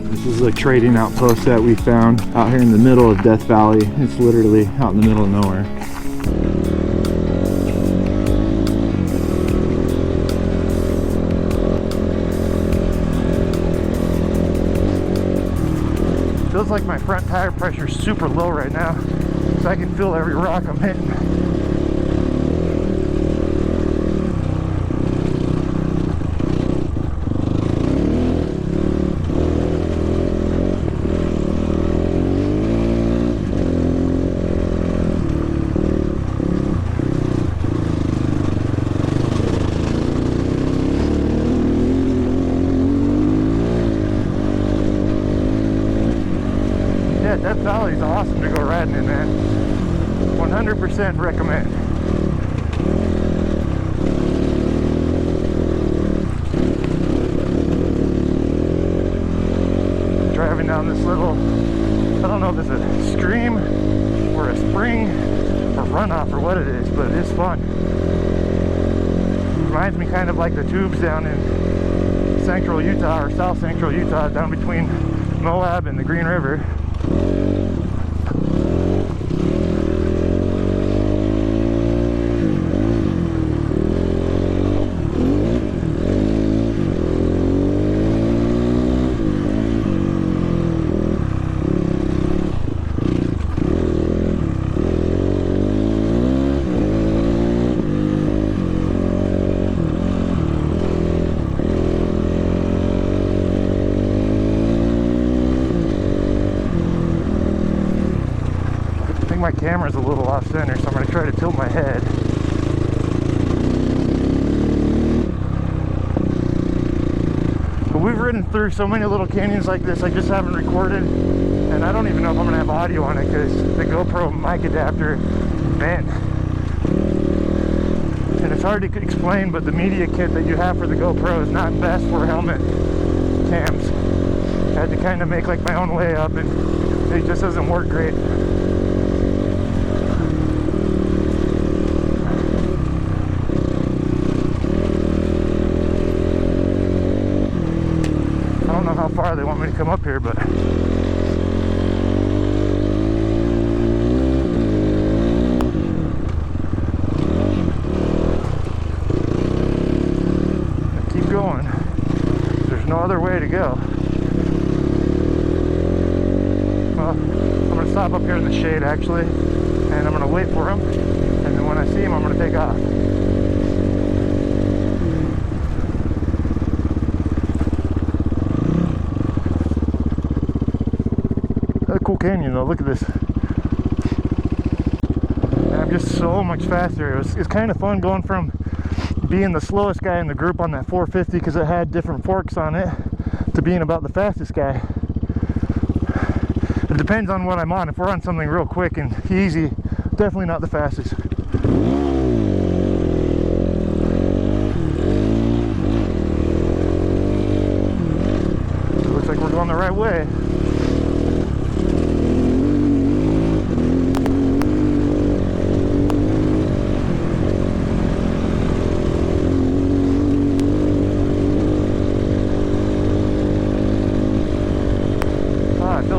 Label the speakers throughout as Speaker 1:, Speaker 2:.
Speaker 1: This is a trading outpost that we found out here in the middle of Death Valley. It's literally out in the middle of nowhere. Feels like my front tire pressure is super low right now, so I can feel every rock I'm hitting. Yeah, Death Valley is awesome to go riding in, man. 100% recommend. Driving down this little, I don't know if it's a stream or a spring or runoff or what it is, but it is fun. Reminds me kind of like the tubes down in central Utah or south central Utah, down between Moab and the Green River. My camera's a little off center, so I'm going to try to tilt my head. But we've ridden through so many little canyons like this, I just haven't recorded, and I don't even know if I'm going to have audio on it because the GoPro mic adapter bent. And it's hard to explain, but the media kit that you have for the GoPro is not best for helmet cams. I had to kind of make like my own way up, and it just doesn't work great. I don't know how far they want me to come up here, but I keep going. There's no other way to go. Well, I'm going to stop up here in the shade actually, and I'm going to wait for him, and then when I see him I'm going to take off. Cool canyon though, look at this. And I'm just so much faster. It's kind of fun going from being the slowest guy in the group on that 450 because it had different forks on it to being about the fastest guy. It depends on what I'm on. If we're on something real quick and easy, definitely not the fastest. It looks like we're going the right way.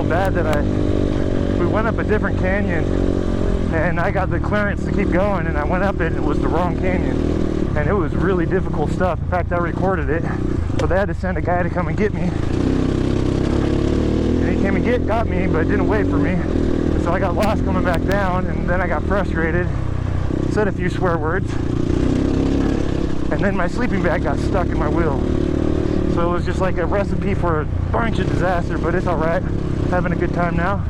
Speaker 1: Bad that we went up a different canyon and I got the clearance to keep going, and I went up it and it was the wrong canyon, and it was really difficult stuff. In fact, I recorded it, so they had to send a guy to come and get me, and he came and got me, but didn't wait for me, and so I got lost coming back down, and then I got frustrated, said a few swear words, and then my sleeping bag got stuck in my wheel. So it was just like a recipe for a bunch of disaster, but it's alright. Having a good time now.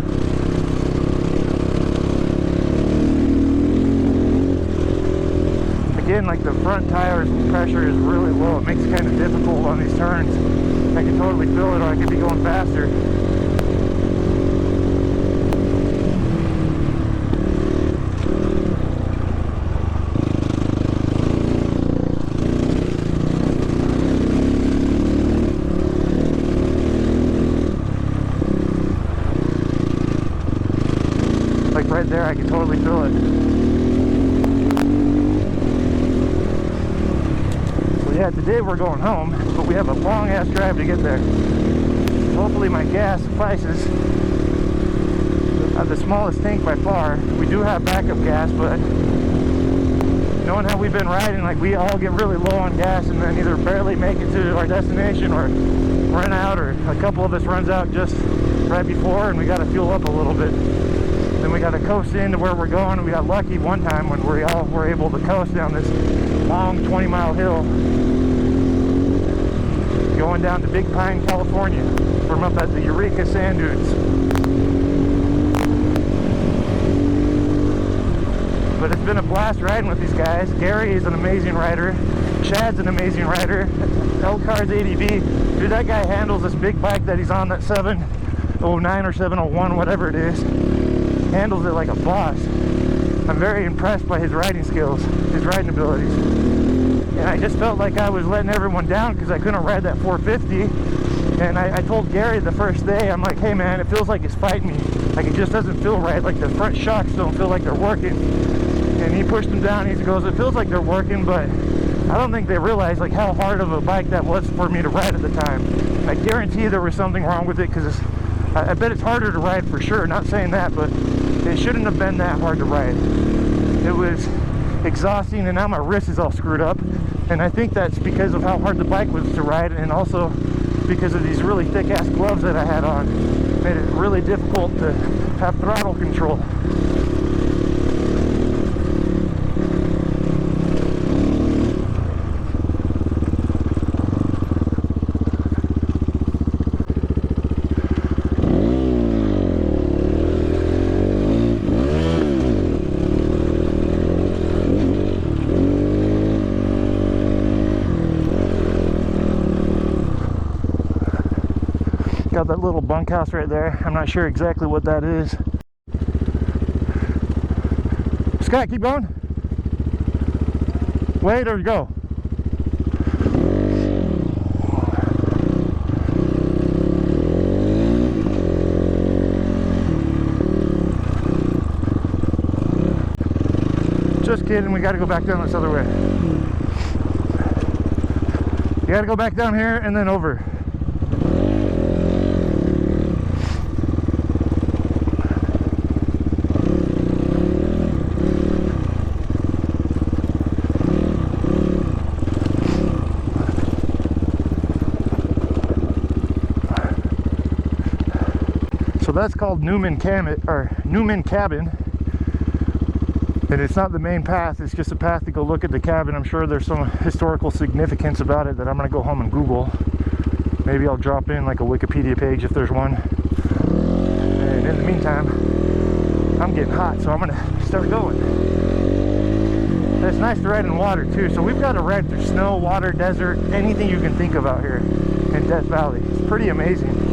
Speaker 1: Again, like the front tire pressure is really low. It makes it kind of difficult on these turns. I can totally feel it, or I could be going faster. Right there, I can totally feel it. So yeah, today we're going home, but we have a long ass drive to get there. hopefully my gas suffices. I have the smallest tank by far. We do have backup gas, but knowing how we've been riding, like we all get really low on gas and then either barely make it to our destination or run out, or a couple of us runs out just right before and we got to fuel up a little bit. Then we got to coast into where we're going. We got lucky one time when we all were able to coast down this long 20-mile hill going down to Big Pine, California, from up at the Eureka Sand Dunes. But it's been a blast riding with these guys. Gary is an amazing rider. Chad's an amazing rider. Elcar's ADV. Dude, that guy handles this big bike that he's on, that 709 or 701, whatever it is. Handles it like a boss. I'm very impressed by his riding skills, his riding abilities. And I just felt like I was letting everyone down because I couldn't ride that 450. And I told Gary the first day, I'm like, hey man, it feels like it's fighting me. Like it just doesn't feel right. Like the front shocks don't feel like they're working. And he pushed him down. He goes, it feels like they're working, but I don't think they realize like how hard of a bike that was for me to ride at the time. I guarantee there was something wrong with it, because I bet it's harder to ride for sure. Not saying that, but it shouldn't have been that hard to ride. It was exhausting, and now my wrist is all screwed up. And I think that's because of how hard the bike was to ride, and also because of these really thick ass gloves that I had on. Made it really difficult to have throttle control. Got that little bunkhouse right there. I'm not sure exactly what that is. Scott, keep going. Wait or go. Just kidding, we got to go back down this other way. You got to go back down here and then over. So that's called Newman Cabin, and it's not the main path, it's just a path to go look at the cabin. I'm sure there's some historical significance about it that I'm going to go home and Google. Maybe I'll drop in like a Wikipedia page if there's one. And in the meantime, I'm getting hot, so I'm going to start going. And it's nice to ride in water too, so we've got to ride through snow, water, desert, anything you can think of out here in Death Valley. It's pretty amazing.